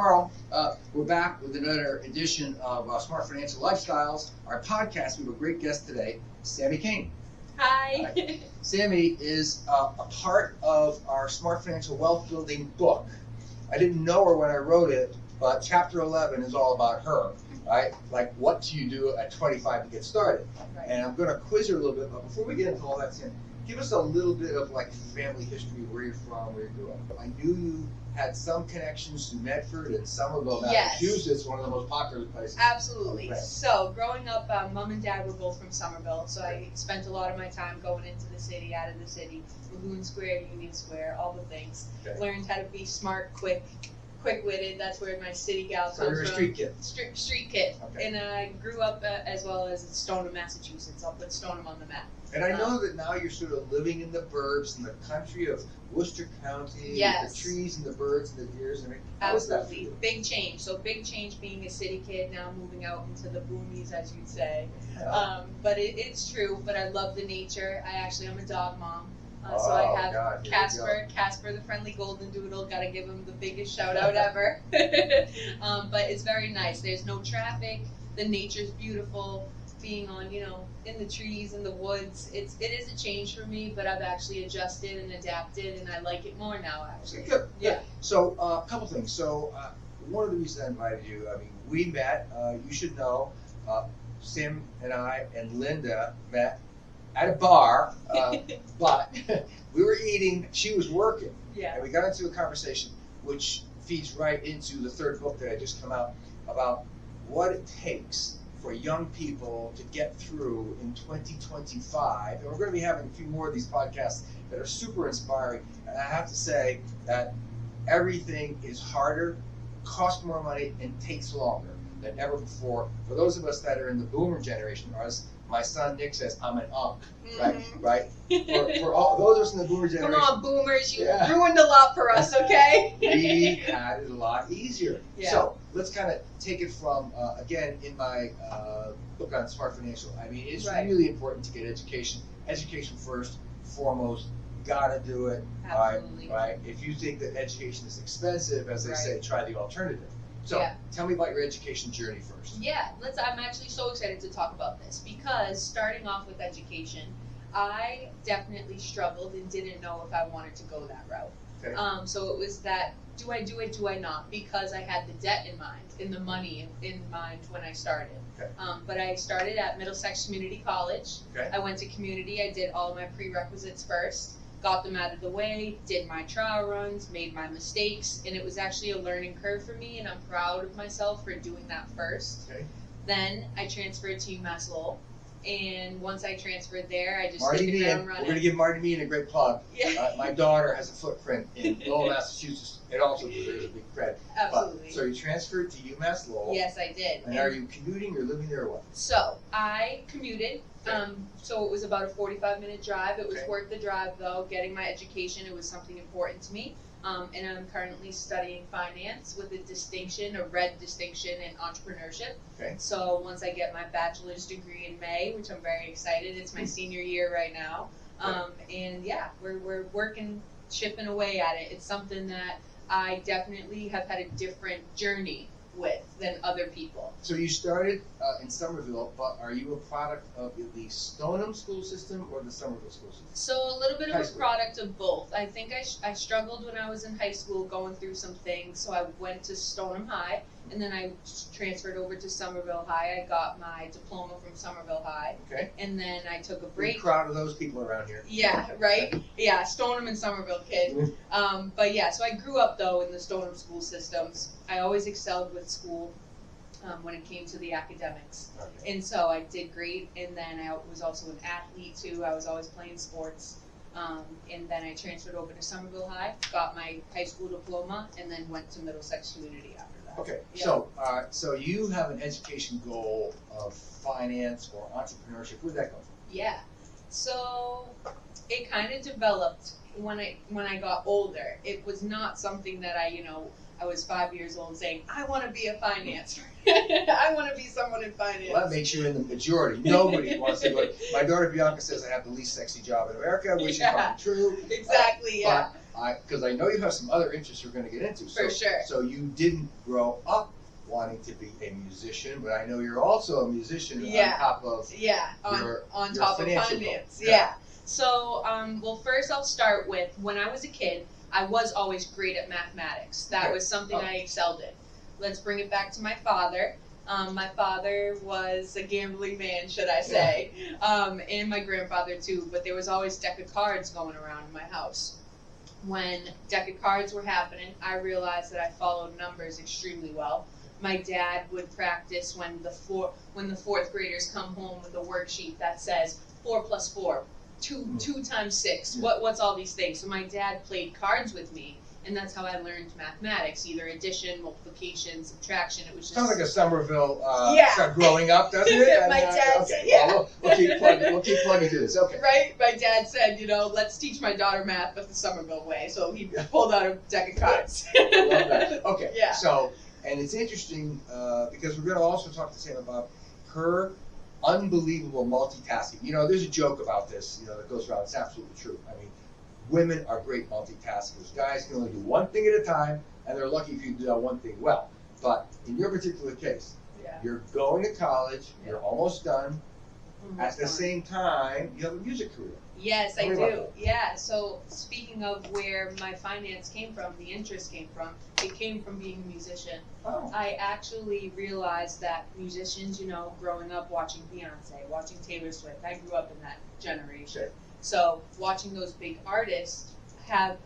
Carl. We're back with another edition of Smart Financial Lifestyles, our podcast. We have a great guest today, Sammy Cain. Hi. Sammy is a part of our Smart Financial Wealth Building book. I didn't know her when I wrote it, but chapter 11 is all about her, right? Like, what do you do at 25 to get started? Right. And I'm going to quiz her a little bit, but before we get into all that, Sam, give us a little bit of like family history, where you're from, where you grew up. I knew you had some connections to Medford and Somerville, Massachusetts, one of the most popular places. Absolutely. So, growing up, Mom and Dad were both from Somerville, so I spent a lot of my time going into the city, out of the city, Lagoon Square, Union Square, all the things. Okay. Learned how to be smart, quick-witted. That's where my city gal So comes you're a from. street kid. Street kid. Okay. And I grew up as well as in Stoneham, Massachusetts. I'll put Stoneham on the map. And I know that now you're sort of living in the burbs, in the country of Worcester County, Yes. with the trees and the birds and the deers and everything. How is that for Absolutely. you? Big change. So big change being a city kid, now moving out into the boonies, as you'd say. Yeah. But it's true, but I love the nature. I'm a dog mom. So I have God, here we Casper the friendly golden doodle. Gotta give him the biggest shout out ever. But it's very nice. There's no traffic. The nature's beautiful. Being on, in the trees, in the woods, it is a change for me, but I've actually adjusted and adapted, and I like it more now, actually. Okay, good. Yeah. So a couple things. So one of the reasons I invited you, we met, you should know, Sam and I and Linda met at a bar, but we were eating, she was working, Yeah. and we got into a conversation which feeds right into the third book that I just come out about what it takes for young people to get through in 2025. And we're going to be having a few more of these podcasts that are super inspiring. And I have to say that everything is harder, costs more money, and takes longer than ever before. For those of us that are in the boomer generation, or as my son Nick says, I'm an unk, right? For all those of us in the boomer generation. Come on, boomers, you ruined a lot for us, okay? We had it a lot easier. Yeah. So let's kind of take it from, again, in my book on Smart Financial. It's really important to get education. Education first, foremost. Gotta do it. Absolutely. Right? If you think that education is expensive, as they say, try the alternative. So tell me about your education journey first. Yeah, I'm actually so excited to talk about this because starting off with education, I definitely struggled and didn't know if I wanted to go that route. Okay. So it was that, do I do it, do I not? Because I had the debt in mind and the money in mind when I started. Okay. But I started at Middlesex Community College. Okay. I went to community. I did all my prerequisites first. Got them out of the way, did my trial runs, made my mistakes, and it was actually a learning curve for me, and I'm proud of myself for doing that first. Okay. Then I transferred to UMass Lowell, and once I transferred there, I just Marty hit the Meehan, ground running. we're going to give Marty Meehan a great plug. Yeah. My daughter has a footprint in Lowell, Massachusetts. It also deserves a big credit. Absolutely. So you transferred to UMass Lowell. Yes, I did. And are you commuting or living there or what? So I commuted. So it was about a 45-minute drive. It was Okay. worth the drive, though. Getting my education, it was something important to me. And I'm currently studying finance with a red distinction in entrepreneurship. Okay. So once I get my bachelor's degree in May, which I'm very excited, it's my senior year right now. And yeah, we're working, chipping away at it. It's something that I definitely have had a different journey with than other people. So you started in Somerville, but are you a product of the Stoneham school system or the Somerville school system? So a little bit High of a school. product of both. I think I struggled when I was in high school going through some things, so I went to Stoneham High, and then I transferred over to Somerville High. I got my diploma from Somerville High, Okay. and then I took a Big break. crowd of those people around here. Yeah, right? Yeah, Stoneham and Somerville kid. But yeah, so I grew up, though, in the Stoneham school systems. I always excelled with school. When it came to the academics. Okay. And so I did great, and then I was also an athlete too. I was always playing sports. And then I transferred over to Somerville High, got my high school diploma, and then went to Middlesex Community after that. Okay, Yeah. so you have an education goal of finance or entrepreneurship. Where'd that come from? Yeah. So it kind of developed when I got older. It was not something that I was 5 years old saying, I want to be a financer. I want to be someone in finance. Well, that makes you in the majority. Nobody wants to go. My daughter Bianca says I have the least sexy job in America, which is probably true. Exactly, yeah. because I know you have some other interests we're going to get into. For sure. So you didn't grow up wanting to be a musician, but I know you're also a musician on top of on top of finance. Yeah. So, well, first I'll start with when I was a kid, I was always great at mathematics. That was something I excelled in. Let's bring it back to my father. My father was a gambling man, should I say, and my grandfather too, but there was always deck of cards going around in my house. When deck of cards were happening, I realized that I followed numbers extremely well. My dad would practice when the fourth graders come home with a worksheet that says 4 plus 4, 2 times 6. What's all these things? So my dad played cards with me, and that's how I learned mathematics, either addition, multiplication, subtraction. It was just sounds like a Somerville growing up, doesn't it? My dad said, well, we'll keep plugging through this. Okay. Right? My dad said, let's teach my daughter math but the Somerville way. So he pulled out a deck of cards. I love that. Okay. Yeah. So, and it's interesting because we're going to also talk to Sam about her unbelievable multitasking. There's a joke about this, that goes around. It's absolutely true. I mean, women are great multitaskers. Guys can only do one thing at a time, and they're lucky if you do that one thing well. But in your particular case, you're going to college, you're almost done. At the same time, you have a music career. Yes, I do. Yeah. So speaking of where my finance came from, the interest came from, it came from being a musician. Oh. I actually realized that musicians, growing up watching Beyonce, watching Taylor Swift, I grew up in that generation. Sure. So watching those big artists have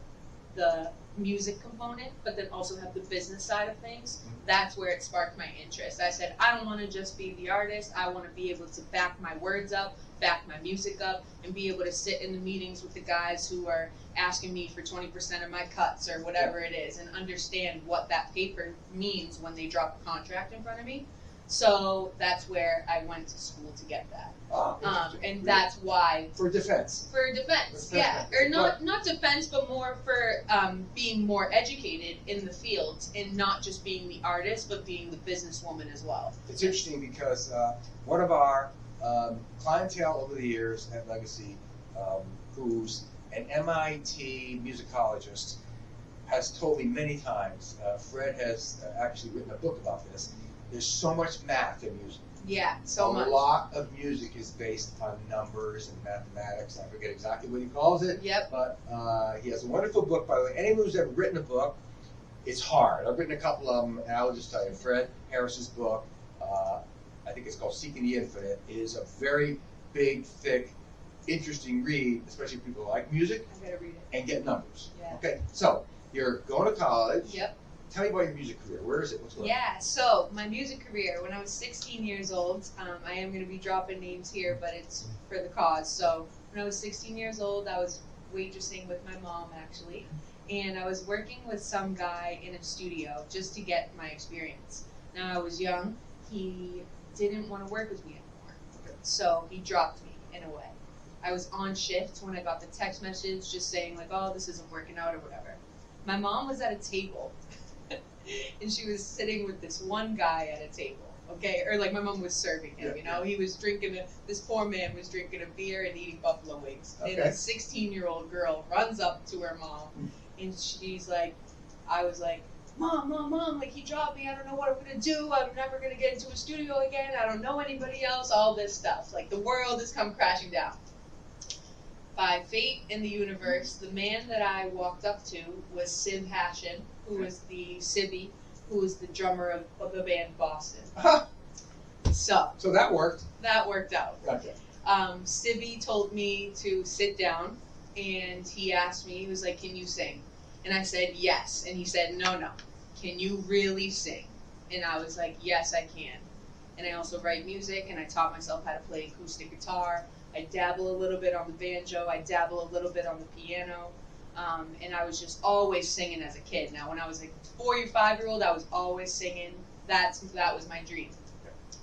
the music component, but then also have the business side of things, that's where it sparked my interest. I said, I don't want to just be the artist. I want to be able to back my words up, back my music up, and be able to sit in the meetings with the guys who are asking me for 20% of my cuts or whatever it is, and understand what that paper means when they drop a contract in front of me. So that's where I went to school to get that. And that's why. For defense. For defense, yeah. Or not defense, but more for being more educated in the field and not just being the artist, but being the businesswoman as well. It's interesting because one of our clientele over the years at Legacy, who's an MIT musicologist, has told me many times, Fred has actually written a book about this, there's so much math in music. Yeah, so much. A lot of music is based on numbers and mathematics. I forget exactly what he calls it. Yep. But he has a wonderful book, by the way. Anyone who's ever written a book, it's hard. I've written a couple of them, and I will just tell you, Fred Harris's book, I think it's called Seeking the Infinite, is a very big, thick, interesting read, especially for people who like music. I gotta read it. And get numbers. Yeah. Okay, so you're going to college. Yep. Tell me about your music career. Where is it? What's going on? Yeah, so my music career, when I was 16 years old, I am going to be dropping names here, but it's for the cause. So when I was 16 years old, I was waitressing with my mom, actually, and I was working with some guy in a studio just to get my experience. Now, I was young. He didn't want to work with me anymore, so he dropped me in a way. I was on shift when I got the text message just saying, like, oh, this isn't working out or whatever. My mom was at a table. And she was sitting with this one guy at a table, okay? Or like my mom was serving him, He was drinking, this poor man was drinking a beer and eating buffalo wings. Okay. And a 16-year-old girl runs up to her mom and she's like, I was like, Mom, like he dropped me, I don't know what I'm gonna do, I'm never gonna get into a studio again, I don't know anybody else, all this stuff. Like the world has come crashing down. By fate in the universe, the man that I walked up to was Sib Hashin, who was the Sibby, who was the drummer of the band Boston. So that worked. That worked out. Gotcha. Sibby told me to sit down, and he asked me, he was like, can you sing? And I said, yes. And he said, no. Can you really sing? And I was like, yes, I can. And I also write music, and I taught myself how to play acoustic guitar. I dabble a little bit on the banjo. I dabble a little bit on the piano. And I was just always singing as a kid. Now, when I was like 4 or 5-year-old, I was always singing. That was my dream.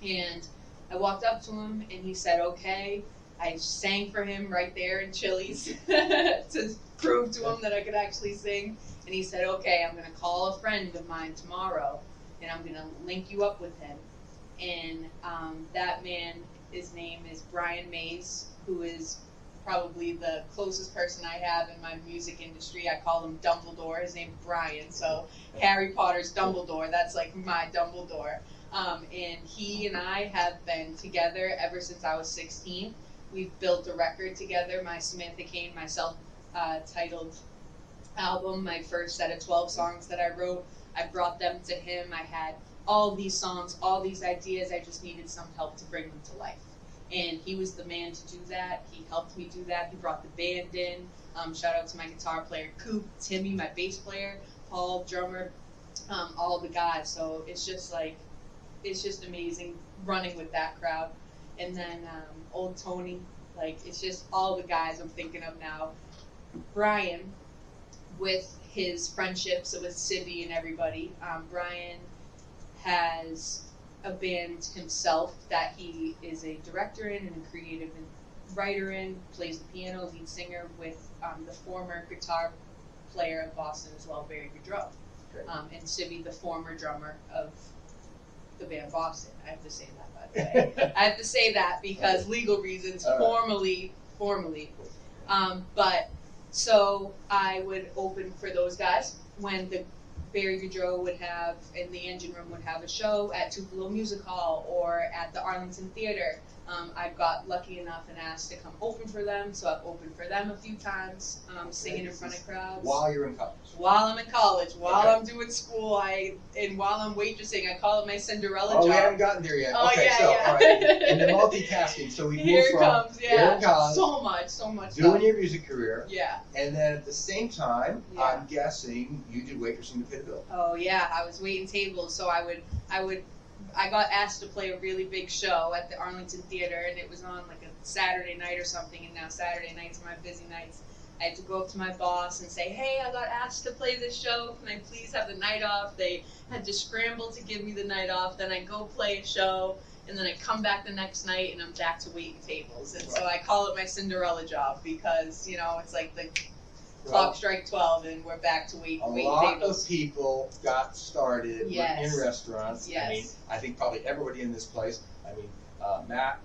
And I walked up to him, and he said, okay. I sang for him right there in Chili's to prove to him that I could actually sing. And he said, okay, I'm going to call a friend of mine tomorrow, and I'm going to link you up with him. And that man, his name is Brian Mays, who is probably the closest person I have in my music industry. I call him Dumbledore. His name's Brian. So Harry Potter's Dumbledore. That's like my Dumbledore. And he and I have been together ever since I was 16. We've built a record together, my Samantha Cain, my self-titled album, my first set of 12 songs that I wrote. I brought them to him. I had all these songs, all these ideas. I just needed some help to bring them to life. And he was the man to do that. He helped me do that. He brought the band in. Shout out to my guitar player, Coop, Timmy, my bass player, Paul, drummer, all the guys. So it's just amazing running with that crowd. And then old Tony, it's just all the guys I'm thinking of now. Brian, with his friendships with Sibby and everybody, Brian has a band himself that he is a director in and a creative writer in, plays the piano, lead singer with the former guitar player of Boston as well, Barry Goudreau. And Sibby, the former drummer of the band Boston. I have to say that, by the way. I have to say that because legal reasons, formally. But so I would open for those guys when the Barry Goudreau would have, in the Engine Room, would have a show at Tupelo Music Hall or at the Arlington Theater. I got lucky enough and asked to come open for them, so I've opened for them a few times, singing in front of crowds. While you're in college? While I'm in college, while I'm doing school, and while I'm waitressing, I call it my Cinderella job. Oh, we haven't gotten there yet. Oh, okay, yeah, so, yeah. all right. And the multitasking, so we Here move from comes, yeah. in college, so much doing stuff. your music career, Yeah. and then at the same time, Yeah. I'm guessing you did waitressing to pay the bill. Oh yeah, I was waiting tables, so I got asked to play a really big show at the Arlington Theater, and it was on like a Saturday night or something, and now Saturday nights are my busy nights. I had to go up to my boss and say, hey, I got asked to play this show, can I please have the night off? They had to scramble to give me the night off, then I go play a show, and then I come back the next night and I'm back to waiting tables. And so I call it my Cinderella job because, it's like the clock strike 12 and we're back to waiting tables. A lot of people got started Yes. in restaurants. Yes. I mean, I think probably everybody in this place. I mean, Matt,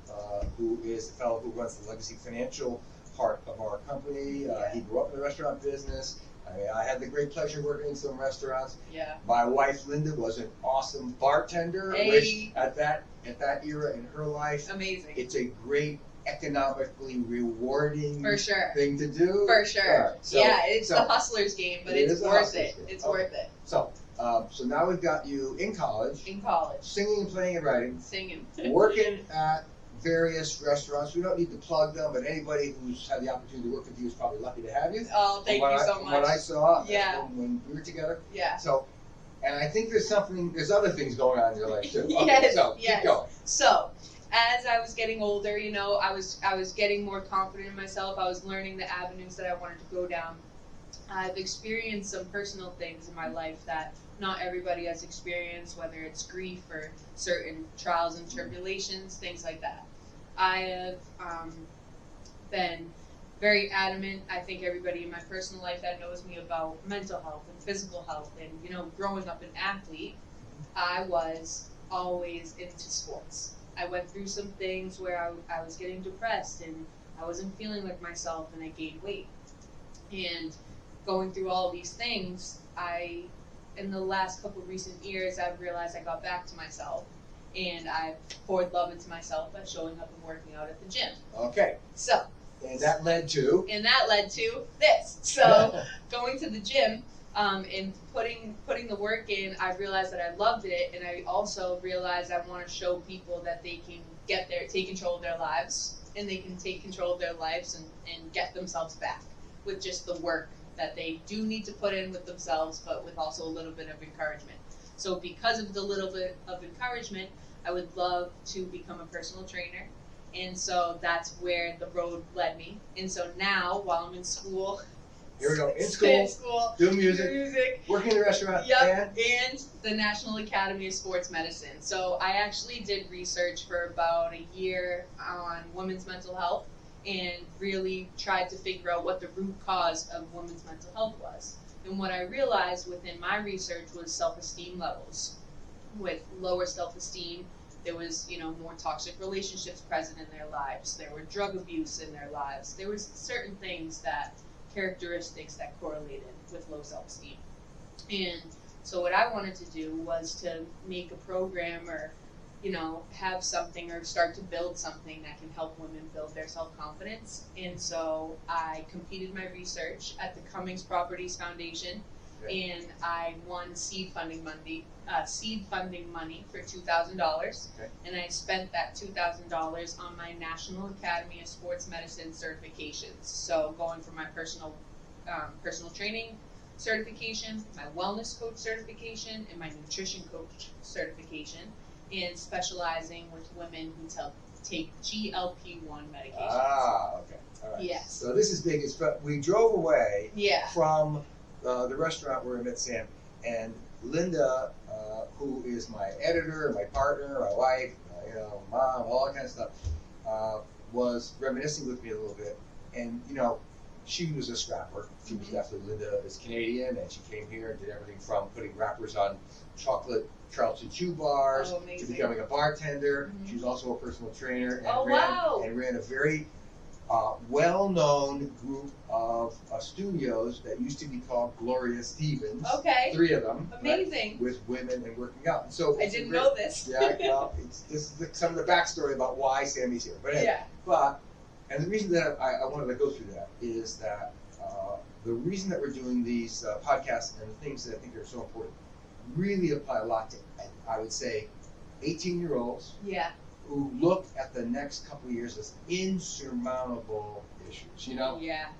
who is the fellow who runs the Legacy Financial part of our company, he grew up in the restaurant business. I mean, I had the great pleasure working in some restaurants. Yeah. My wife, Linda, was an awesome bartender. Hey. Which at that era in her life, Amazing. it's a great economically rewarding For sure. thing to do. For sure. Right. So, yeah, it's the hustler's game, but it's worth it. It's worth it. So now we've got you in college, singing and playing and writing, Singing. working at various restaurants. We don't need to plug them, but anybody who's had the opportunity to work with you is probably lucky to have you. Oh, thank you so From much. what I saw Yeah. when we were together. Yeah. So, and I think there's other things going on in your life too. Okay, Yes, so yes. keep going. So, as I was getting older, I was getting more confident in myself. I was learning the avenues that I wanted to go down. I've experienced some personal things in my life that not everybody has experienced, whether it's grief or certain trials and tribulations, things like that. I have been very adamant. I think everybody in my personal life that knows me about mental health and physical health and, growing up an athlete, I was always into sports. I went through some things where I was getting depressed and I wasn't feeling like myself and I gained weight. And going through all these things, in the last couple of recent years, I've realized I got back to myself. And I've poured love into myself by showing up and working out at the gym. Okay. So. And that led to this. So going to the gym and putting the work in, I realized that I loved it, and I also realized I want to show people that they can take control of their lives, and they can take control of their lives and get themselves back with just the work that they do need to put in with themselves, but with also a little bit of encouragement. So because of the little bit of encouragement, I would love to become a personal trainer. And so that's where the road led me. And so now, while I'm in school, here we go, in school, doing music, working in the restaurant, and the National Academy of Sports Medicine. So I actually did research for about a year on women's mental health and really tried to figure out what the root cause of women's mental health was. And what I realized within my research was self-esteem levels. With lower self-esteem, There was, more toxic relationships present in their lives. There were drug abuse in their lives. There was certain characteristics that correlated with low self-esteem. And so what I wanted to do was to make a program or, have something or start to build something that can help women build their self-confidence. And so I completed my research at the Cummings Properties Foundation, and I won seed funding money for $2,000. And I spent that $2,000 on my National Academy of Sports Medicine certifications. So going for my personal training certification, my wellness coach certification, and my nutrition coach certification, and specializing with women who take GLP-1 medication. Ah, okay. All right. Yes. So this is big. We drove away from the restaurant where I met Sam, and Linda, who is my editor, my partner, my wife, mom, all that kind of stuff, was reminiscing with me a little bit. And, she was a scrapper. She was definitely, Linda is Canadian, and she came here and did everything from putting wrappers on chocolate Charleston Chew bars to becoming a bartender. She was also a personal trainer and ran a very well-known group of studios that used to be called Gloria Stevens. Okay. 3 of them. Amazing. Right, with women and working out. And so I didn't know this. Yeah, well, this is some of the backstory about why Sammy's here. But anyway, and the reason that I wanted to go through that is that the reason that we're doing these podcasts and the things that I think are so important really apply a lot to, I would say, 18-year-olds who look at the next couple of years as insurmountable issues.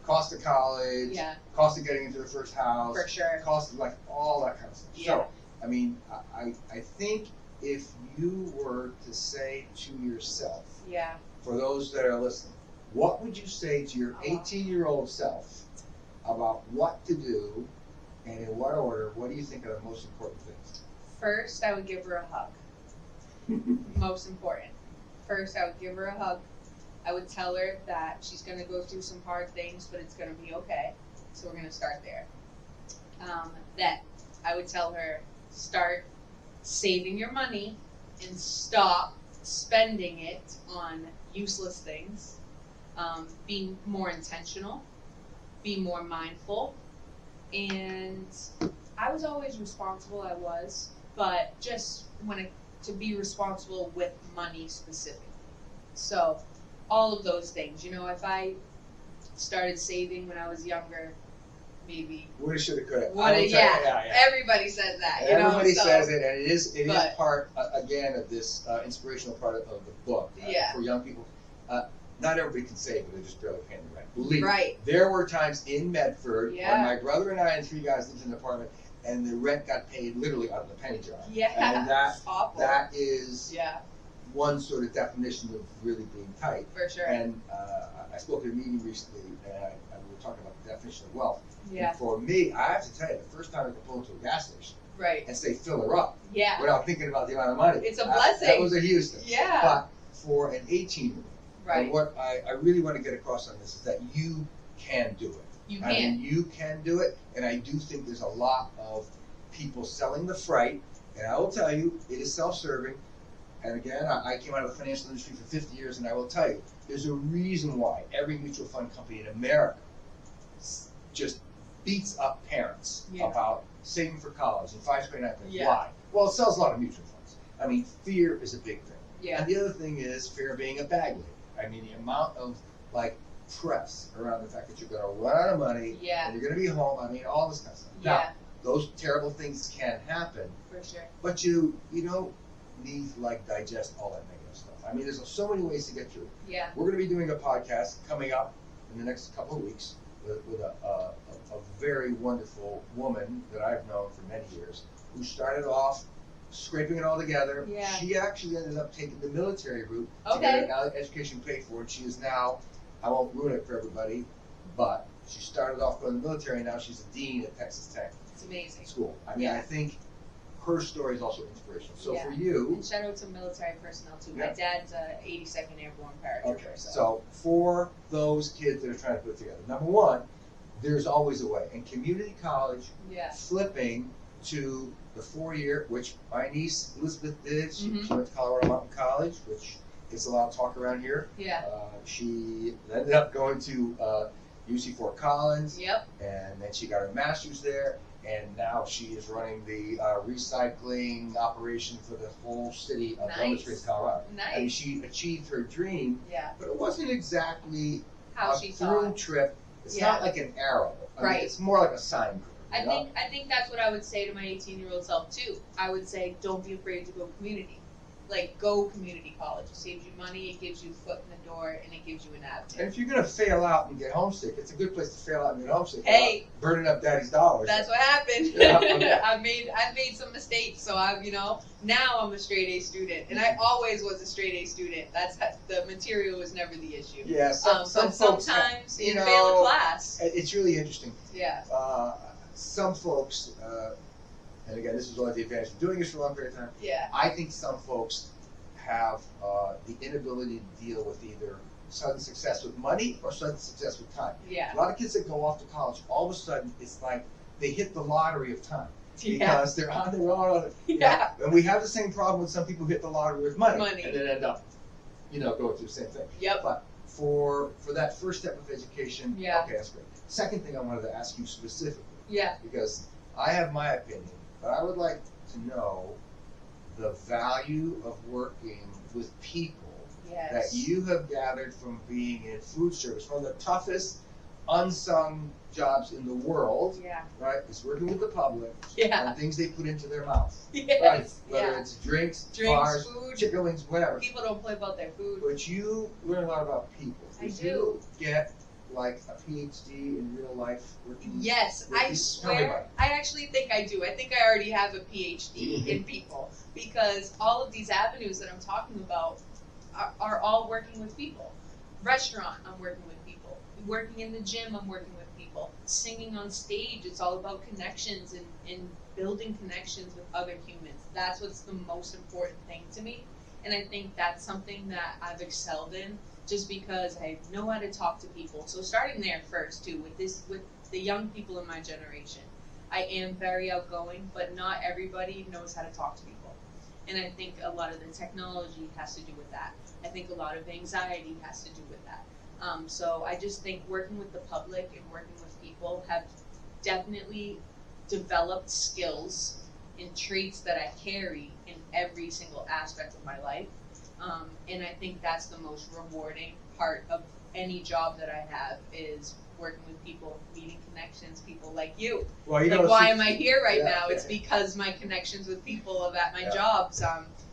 Cost of college, cost of getting into the first house, for sure, cost of all that kind of stuff. So, I mean, I think if you were to say to yourself, for those that are listening, what would you say to your 18-year-old self about what to do and in what order? What do you think are the most important things? First, I would give her a hug. Most important. First, I would give her a hug. I would tell her that she's going to go through some hard things, but it's going to be okay. So we're going to start there. Then I would tell her, start saving your money and stop spending it on useless things. Be more intentional. Be more mindful. And I was always responsible, but just to be responsible with money specifically. So all of those things, if I started saving when I was younger, maybe. Woulda, shoulda, coulda. Everybody says that. Everybody says it, and it is part, again, of this inspirational part of the book for young people. Not everybody can save, but they're just barely paying the rent. Believe me. There were times in Medford when my brother and I and 3 guys lived in an apartment, and the rent got paid literally out of the penny jar. And that is one sort of definition of really being tight. For sure. And I spoke at a meeting recently, and we were talking about the definition of wealth. And for me, I have to tell you, the first time I could pull into a gas station and say, fill her up, without thinking about the amount of money. It's a blessing. That was a huge thing. But for an 18-year-old, and what I really want to get across on this is that you can do it. I mean, you can do it, and I do think there's a lot of people selling the fright, and I will tell you, it is self-serving. And again, I came out of the financial industry for 50 years, and I will tell you, there's a reason why every mutual fund company in America just beats up parents about saving for college and 529 things. Why? Well, it sells a lot of mutual funds. I mean, fear is a big thing. And the other thing is fear of being a bag lady. I mean, the amount of press around the fact that you're going to run out of money and you're going to be home. I mean, all this kind of stuff. Now, those terrible things can happen. For sure. But you don't need to digest all that negative stuff. I mean, there's so many ways to get through it. We're going to be doing a podcast coming up in the next couple of weeks with a very wonderful woman that I've known for many years who started off scraping it all together. She actually ended up taking the military route to get her education paid for, and she is now, I won't ruin it for everybody, but she started off going to the military, and now she's a dean at Texas Tech. It's amazing. School. I mean, I think her story is also inspirational. So for you... And shout out to military personnel, too. My dad's a 82nd Airborne paratrooper. So for those kids that are trying to put it together, number one, there's always a way. And community college, flipping to the 4-year, which my niece Elizabeth did. She Mhm. went to Colorado Mountain College, which gets a lot of talk around here. Yeah. She ended up going to UC Fort Collins, Yep. and then she got her master's there, and now she is running the recycling operation for the whole city of Elm Nice. Springs, Colorado. Nice. And she achieved her dream, Yeah. but it wasn't exactly How a she through thought. trip. It's Yeah. not like an arrow. I mean, Right. it's more like a sine curve. you know? I think that's what I would say to my 18-year-old self too. I would say, don't be afraid to go community. Like, go community college. It saves you money, it gives you a foot in the door, and it gives you an And avenue. if you're gonna fail out and get homesick, it's a good place to fail out and get homesick. Hey. without burning up daddy's dollars. That's what happened. Yeah, okay. I've made some mistakes, so now I'm a straight A student, and I always was a straight A student. The material was never the issue. Yeah, some But folks. sometimes you you fail a know, class. It's really interesting. Yeah. Some folks, and again, this is one of the advantages of doing this for a long period of time. Yeah. I think some folks have the inability to deal with either sudden success with money or sudden success with time. Yeah. A lot of kids that go off to college, all of a sudden, it's like they hit the lottery of time Yeah. because they're on their own. Yeah. And we have the same problem when some people hit the lottery with money, Money. and then end up, going through the same thing. Yep. But for that first step of education, Yeah. okay, that's great. Second thing I wanted to ask you specifically, Yeah. because I have my opinion, but I would like to know the value of working with people Yes. that you have gathered from being in food service, one of the toughest unsung jobs in the world, Yeah. right? Is working with the public Yeah. and things they put into their mouth, Yes. right? Whether Yeah. it's drinks, Drinks, bars, food. chicken wings, whatever. People don't play about their food. But you learn a lot about people. I Did do. you get like a PhD in real life working? Yes, with I these? Tell me about swear. it. I actually think I do. I think I already have a PhD in people because all of these avenues that I'm talking about are all working with people. Restaurant, I'm working with people. Working in the gym, I'm working with people. Singing on stage, it's all about connections and building connections with other humans. That's what's the most important thing to me. And I think that's something that I've excelled in just because I know how to talk to people. So starting there first too, with the young people in my generation, I am very outgoing, but not everybody knows how to talk to people. And I think a lot of the technology has to do with that. I think a lot of anxiety has to do with that. So I just think working with the public and working with people have definitely developed skills and traits that I carry in every single aspect of my life. And I think that's the most rewarding part of any job that I have is working with people, meeting connections, people like you. Well, Like, why am I here right Yeah. now? It's because my connections with people of at my jobs.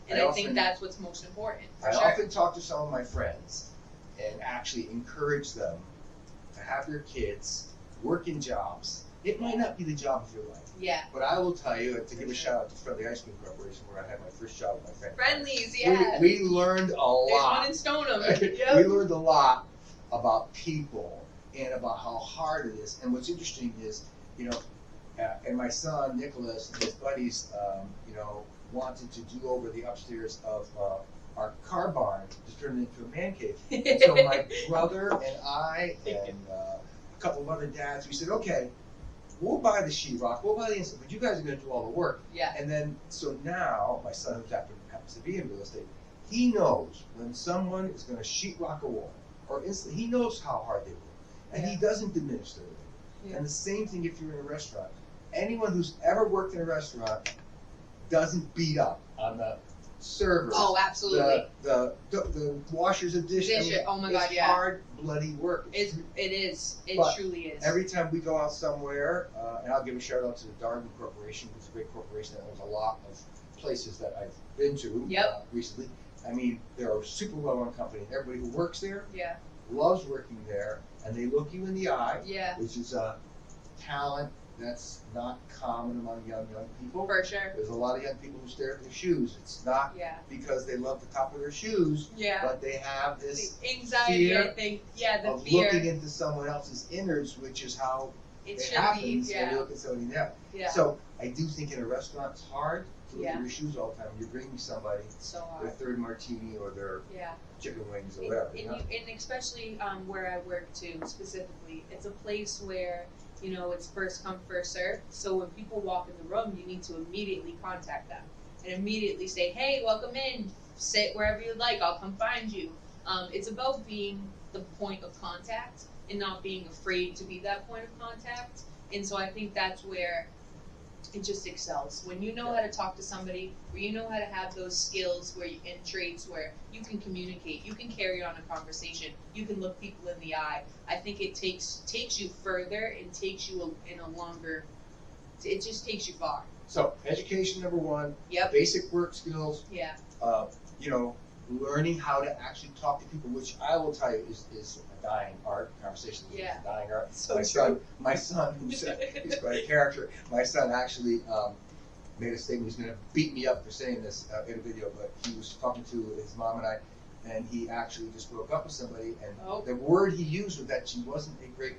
And I think that's what's most important, for I sure. often talk to some of my friends and actually encourage them to have their kids work in jobs. It might not be the job of your life, Yeah. but I will tell you, to give a shout out to Friendly Ice Cream Corporation, where I had my first job with my friend. Friendlies, yeah. We learned a There's one lot. in Stoneham. We Yep. learned a lot about people and about how hard it is. And what's interesting is, and my son Nicholas and his buddies, wanted to do over the upstairs of our car barn, just turn it into a man cave. And so my brother and I and a couple of other dads, we said, okay, we'll buy the sheetrock, we'll buy the inside, but you guys are going to do all the work. Yeah. And then, so now, my son, who happens to be in real estate, he knows when someone is going to sheetrock a wall, or he knows how hard they work, and he doesn't diminish their work. Yeah. And the same thing if you're in a restaurant. Anyone who's ever worked in a restaurant doesn't beat up on the servers. Oh, absolutely. The washers of dishes. Oh my God, it's yeah. hard, bloody work. It is. It But truly is. Every time we go out somewhere, and I'll give a shout out to the Darden Corporation, who's a great corporation that owns a lot of places that I've been to recently. I mean, they're a super well-run company. Everybody who works there Yeah. loves working there, and they look you in the eye, Yeah. which is a talent that's not common among young people. For sure. There's a lot of young people who stare at their shoes. It's not Yeah. because they love the top of their shoes, Yeah. but they have this The anxiety, fear I think. Yeah, the of fear. looking into someone else's innards, which is how It it should happens be. when you Yeah. look at somebody now. Yeah. So I do think in a restaurant it's hard to look Yeah. at your shoes all the time. You're bringing somebody So their hard. third martini or their Yeah. chicken wings or And, whatever. and especially where I work too, specifically, it's a place where you know, it's first come, first serve. So when people walk in the room, you need to immediately contact them and immediately say, hey, welcome in, sit wherever you'd like, I'll come find you. It's about being the point of contact and not being afraid to be that point of contact. And so I think that's where it just excels. When you know how to talk to somebody, where you know how to have those skills and traits where you can communicate, you can carry on a conversation, you can look people in the eye. I think it takes you further and takes you in a longer, it just takes you far. So education number one, basic work skills, you know, learning how to actually talk to people, which I will tell you is a dying art. Conversation is a dying art. So my son, who's he's quite a character. My son actually made a statement. He's going to beat me up for saying this in a video, but he was talking to his mom and I, and he actually just broke up with somebody, and the word he used was that she wasn't a great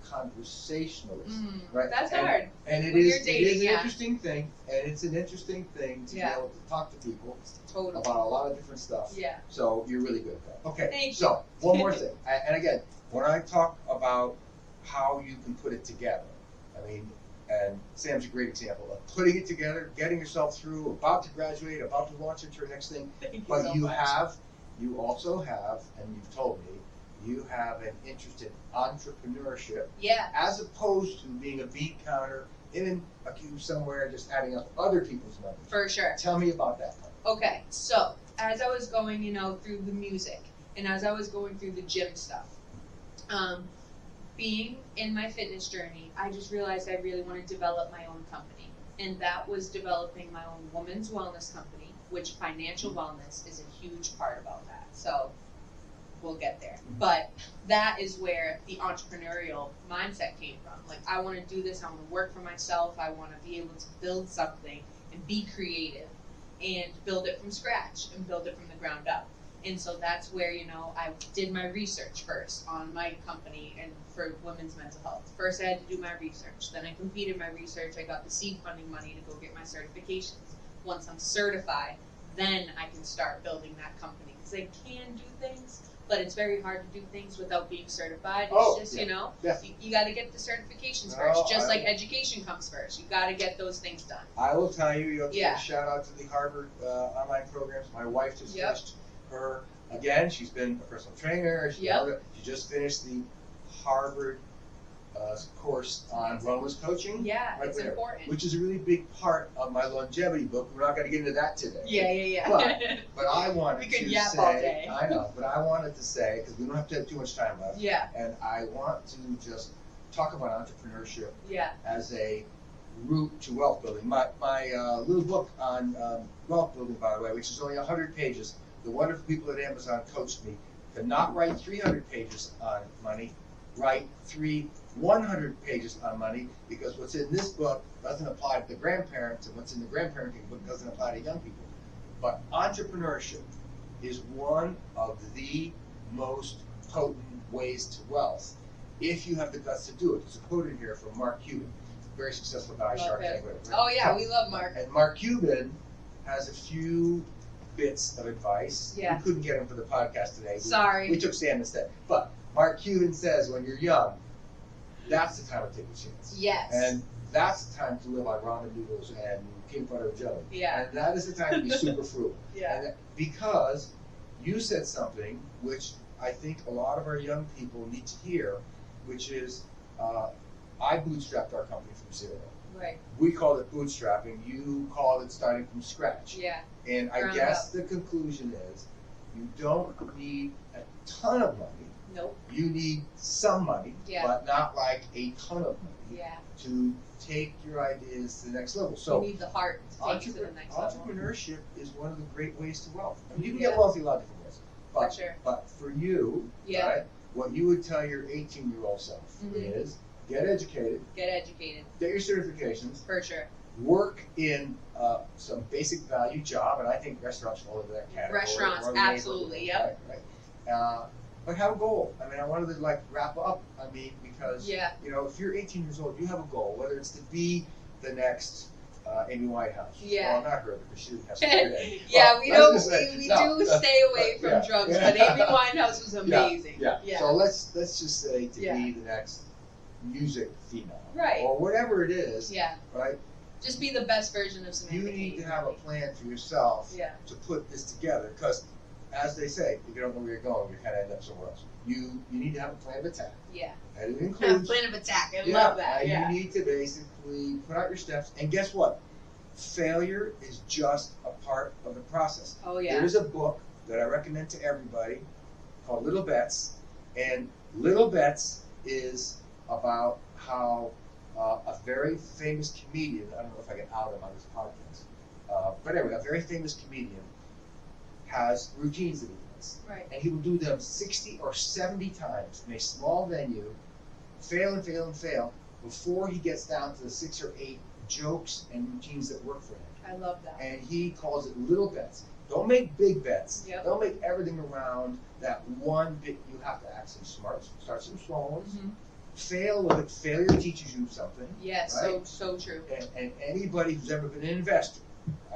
conversationalist, right? That's hard. And it is an interesting thing, and it's an interesting thing to be able to talk to people about a lot of different stuff. So you're really good at that. Okay. Thank so one more thing, and again, when I talk about how you can put it together, I mean, and Sam's a great example of putting it together, getting yourself through, about to graduate, about to launch into your next thing. But you also have, and you've told me, you have an interest in entrepreneurship, as opposed to being a bean counter in a queue somewhere, just adding up other people's money. For sure. Tell me about that part. Okay, so as I was going, you know, through the music, and as I was going through the gym stuff, being in my fitness journey, I just realized I really want to develop my own company, and that was developing my own women's wellness company, which financial wellness is a huge part about that. So we'll get there. But that is where the entrepreneurial mindset came from. Like, I want to do this, I want to work for myself, I want to be able to build something and be creative and build it from scratch and build it from the ground up. And so that's where, you know, I did my research first on my company and for women's mental health. First I had to do my research, then I completed my research, I got the seed funding money to go get my certifications. Once I'm certified, then I can start building that company. Because I can do things, but it's very hard to do things without being certified. It's just, you know, you got to get the certifications first, just like education comes first. You got to get those things done. I will tell you, you have to give a shout out to the Harvard online programs. My wife just finished her, again, she's been a personal trainer. She just finished the Harvard course on wellness coaching. It's important. Which is a really big part of my longevity book. We're not going to get into that today. But I wanted to say, all day. I know, but I wanted to say, because we don't have to have too much time left. And I want to just talk about entrepreneurship as a route to wealth building. My little book on wealth building, by the way, which is only 100 pages. The wonderful people at Amazon coached me to not write 300 pages on money, write 100 pages on money, because what's in this book doesn't apply to the grandparents, and what's in the grandparenting book doesn't apply to young people. But entrepreneurship is one of the most potent ways to wealth if you have the guts to do it. There's a quote in here from Mark Cuban, very successful guy, Shark Tank. We love Mark. And Mark Cuban has a few bits of advice. We couldn't get him for the podcast today. We took Sam instead. But Mark Cuban says, when you're young, that's the time to take a chance. And that's the time to live on ramen noodles and peanut butter and jelly. And that is the time to be super frugal. And because you said something which I think a lot of our young people need to hear, which is, I bootstrapped our company from zero. We called it bootstrapping. You called it starting from scratch. And I guess the conclusion is, you don't need a ton of money. You need some money, but not like a ton of money to take your ideas to the next level. So you need the heart to take it to the next level. Entrepreneurship is one of the great ways to wealth. I mean, you can get wealthy a lot of different ways. But, but for you, right, what you would tell your 18-year-old self is, get educated. Get your certifications. For sure. Work in some basic value job, and I think restaurants fall into that category. Restaurants, absolutely, But have a goal. I mean, I wanted to wrap up. I mean, because you know, if you're 18 years old, you have a goal, whether it's to be the next Amy Winehouse. Well, not her, because she has to we do stay away from drugs, but Amy Winehouse was amazing. So let's just say to be the next music phenom, right, or whatever it is, yeah, right? just be the best version of Sammy You Cain. need to have a plan for yourself Yeah. to put this together, because as they say, if you don't know where you're going, you kind of end up somewhere else. You need to have a plan of attack. Yeah. And it includes plan of attack. I love that. And Yeah. you need to basically put out your steps. And guess what? Failure is just a part of the process. Oh yeah. There is a book that I recommend to everybody called Little Bets, and Little Bets is about how a very famous comedian, I don't know if I can out him on this podcast, but anyway, a very famous comedian has routines that he does. Right. And he will do them 60 or 70 times in a small venue, fail and fail and fail, before he gets down to the 6 or 8 jokes and routines that work for him. I love that. And he calls it little bets. Don't make big bets. Yep. Don't make everything around that one bit. You have to act some smart, start some small ones. Mm-hmm. Fail with it. Failure teaches you something. Yes, right? so true. And anybody who's ever been an investor,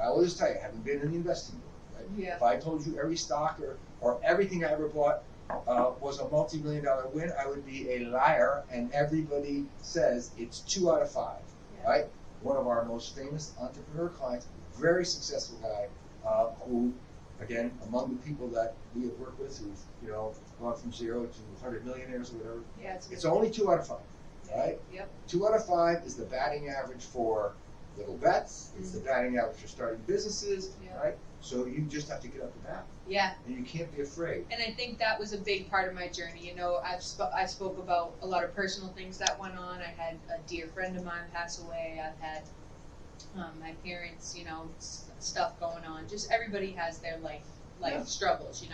I always tell you, having been in the investing world, right? Yeah. If I told you every stock or everything I ever bought was a multi-million-dollar win, I would be a liar, and everybody says it's 2 out of 5, Yeah. right? One of our most famous entrepreneur clients, very successful guy, who, again, among the people that we have worked with who've, gone from 0 to 100 millionaires or whatever, Yeah, it's only 2 out of 5, right? Yep. 2 out of 5 is the batting average for little bets. It's the batting average for starting businesses, Yeah. right? So you just have to get up and bat. Yeah. And you can't be afraid. And I think that was a big part of my journey. I spoke about a lot of personal things that went on. I had a dear friend of mine pass away. I've had my parents, stuff going on. Just everybody has their life Yeah. struggles,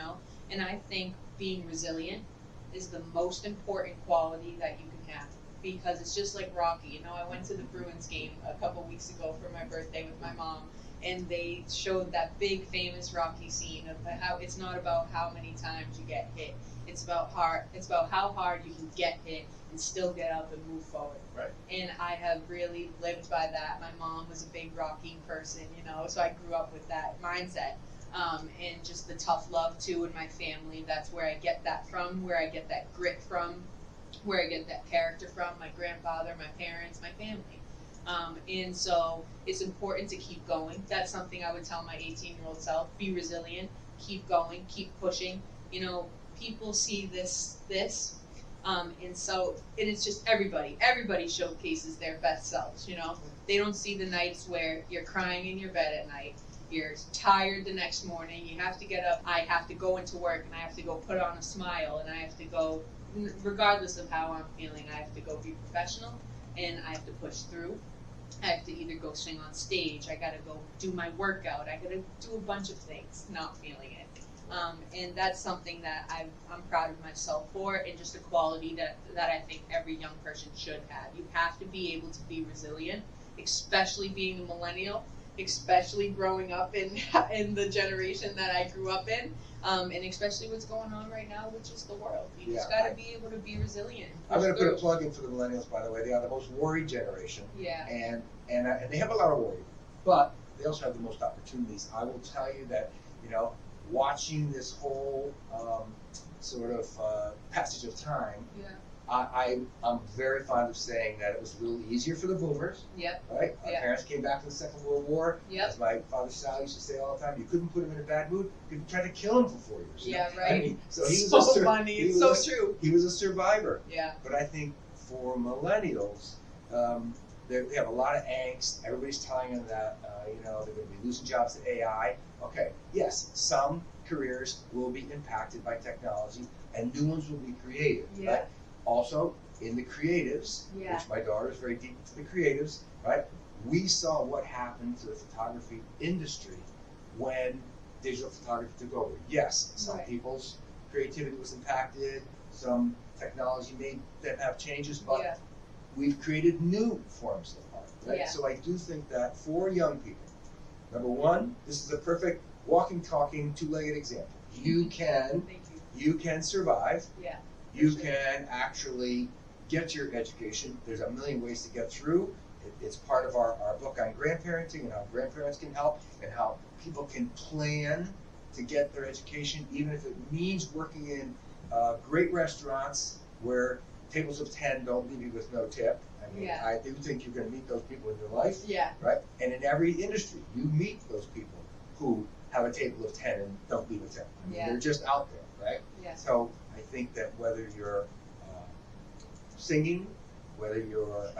And I think being resilient is the most important quality that you can have, because it's just like Rocky. I went to the Bruins game a couple weeks ago for my birthday with my mom, and they showed that big famous Rocky scene of how it's not about how many times you get hit. It's about how hard you can get hit and still get up and move forward. Right. And I have really lived by that. My mom was a big Rocky person, so I grew up with that mindset. And just the tough love too in my family. That's where I get that from, where I get that grit from, where I get that character from. My grandfather, my parents, my family. And so it's important to keep going. That's something I would tell my 18-year-old self. Be resilient, keep going, keep pushing. People see this, and it's just everybody showcases their best selves, They don't see the nights where you're crying in your bed at night, you're tired the next morning, you have to get up, I have to go into work, and I have to go put on a smile, and I have to go, regardless of how I'm feeling, I have to go be professional, and I have to push through. I have to either go sing on stage, I gotta go do my workout, I gotta do a bunch of things, not feeling it. And that's something that I'm proud of myself for, and just a quality that I think every young person should have. You have to be able to be resilient, especially being a millennial, especially growing up in the generation that I grew up in, and especially what's going on right now, which is the world. You just got to be able to be resilient. I'm going to put a plug in for the millennials, by the way. They are the most worried generation. Yeah. And they have a lot of worry, but they also have the most opportunities. I will tell you that, watching this whole sort of passage of time, Yeah. I'm very fond of saying that it was a little easier for the boomers. Yep. Right? Our parents came back from the Second World War. Yep. As my father Sal used to say all the time, you couldn't put him in a bad mood. You could try to kill him for 4 years. Yeah, right. I mean, so he was so funny. It's so true. He was a survivor. Yeah. But I think for millennials, they have a lot of angst. Everybody's telling them that they're going to be losing jobs to AI. Okay, yes, some careers will be impacted by technology, and new ones will be created. Yeah. Right? Also, in the creatives, Yeah. which my daughter is very deep into the creatives, right? We saw what happened to the photography industry when digital photography took over. Yes, some Right. people's creativity was impacted, some technology made them have changes, but Yeah. we've created new forms of art, right? Yeah. So I do think that for young people, number one, this is a perfect walking, talking, two-legged example. You can Thank you. you can survive. Yeah. You Sure. can actually get your education. There's a million ways to get through. It's part of our book on grandparenting and how grandparents can help and how people can plan to get their education, even if it means working in great restaurants where tables of 10 don't leave you with no tip. I mean, Yeah. I do think you're going to meet those people in your life, Yeah. right? And in every industry, you meet those people who have a table of 10 and don't leave a tip. I mean, Yeah. they're just out there, right? Yeah. So I think that whether you're singing, whether you're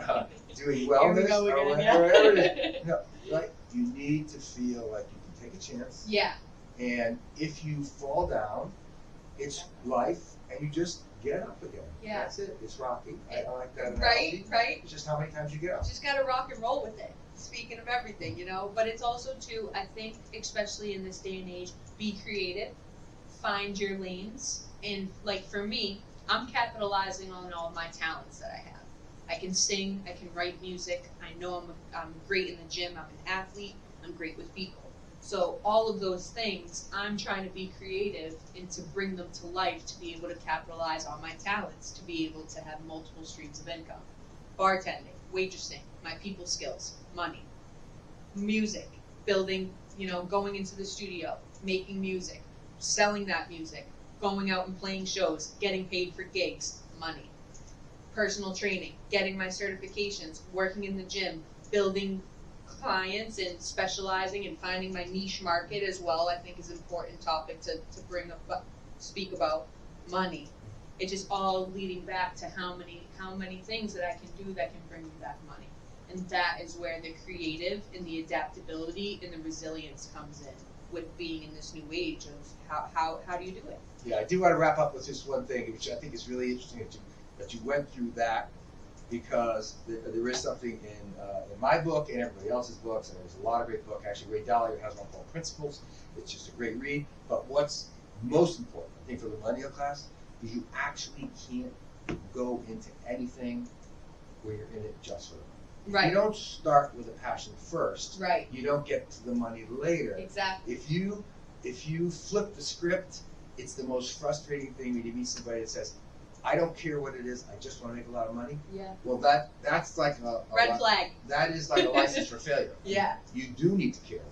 doing wellness, Here we go or again, whatever yeah. it is, no, right? You need to feel like you can take a chance. Yeah. And if you fall down, it's life, and you just get up again. Yeah. That's it. It's rocky. I like that Right, analogy. right. It's just how many times you get up. Just gotta rock and roll with it. Speaking of everything, you know, but it's also too, I think, especially in this day and age, be creative, find your lanes, and like for me, I'm capitalizing on all my talents that I have. I can sing, I can write music, I know I'm great in the gym, I'm an athlete, I'm great with people. So all of those things, I'm trying to be creative and to bring them to life, to be able to capitalize on my talents, to be able to have multiple streams of income. Bartending, waitressing, my people skills, money, music, building, you know, going into the studio, making music, selling that music, going out and playing shows, getting paid for gigs, money. Personal training, getting my certifications, working in the gym, building clients and specializing and finding my niche market as well, I think is an important topic to bring up, speak about. Money. It's just all leading back to how many things that I can do that can bring me back money. And that is where the creative and the adaptability and the resilience comes in with being in this new age of how do you do it? Yeah, I do want to wrap up with just one thing, which I think is really interesting that you went through that, because there is something in my book and everybody else's books, and there's a lot of great books. Actually, Ray Dalio has one called Principles. It's just a great read. But what's most important, I think, for the millennial class, is you actually can't go into anything where you're in it just for the money. Right. You don't start with a passion first. Right. You don't get to the money later. Exactly. If you flip the script, it's the most frustrating thing when you meet somebody that says, I don't care what it is, I just want to make a lot of money. Yeah. Well, that's like a Red flag. That is like a license for failure. Yeah. You do need to care.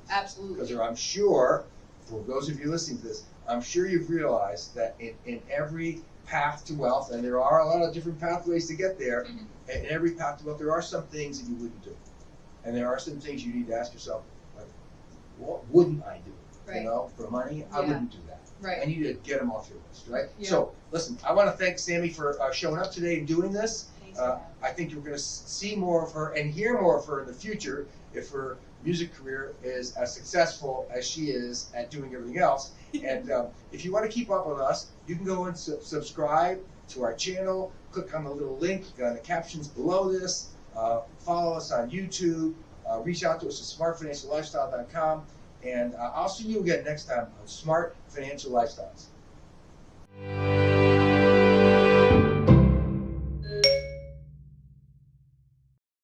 Absolutely. Because I'm sure, for those of you listening to this, I'm sure you've realized that in every path to wealth, and there are a lot of different pathways to get there, in every path to wealth, there are some things that you wouldn't do. And there are some things you need to ask yourself, like, what wouldn't I do? Right. You know, for money, I wouldn't do that. Right. I need to get them off your list, right? Yeah. So, listen, I want to thank Sammy for showing up today and doing this. Thanks for having me. I think you're going to see more of her and hear more of her in the future if her music career is as successful as she is at doing everything else. And if you want to keep up with us, you can go and subscribe to our channel. Click on the little link on the captions below this. Follow us on YouTube. Reach out to us at smartfinanciallifestyle.com. And I'll see you again next time on Smart Financial Lifestyles.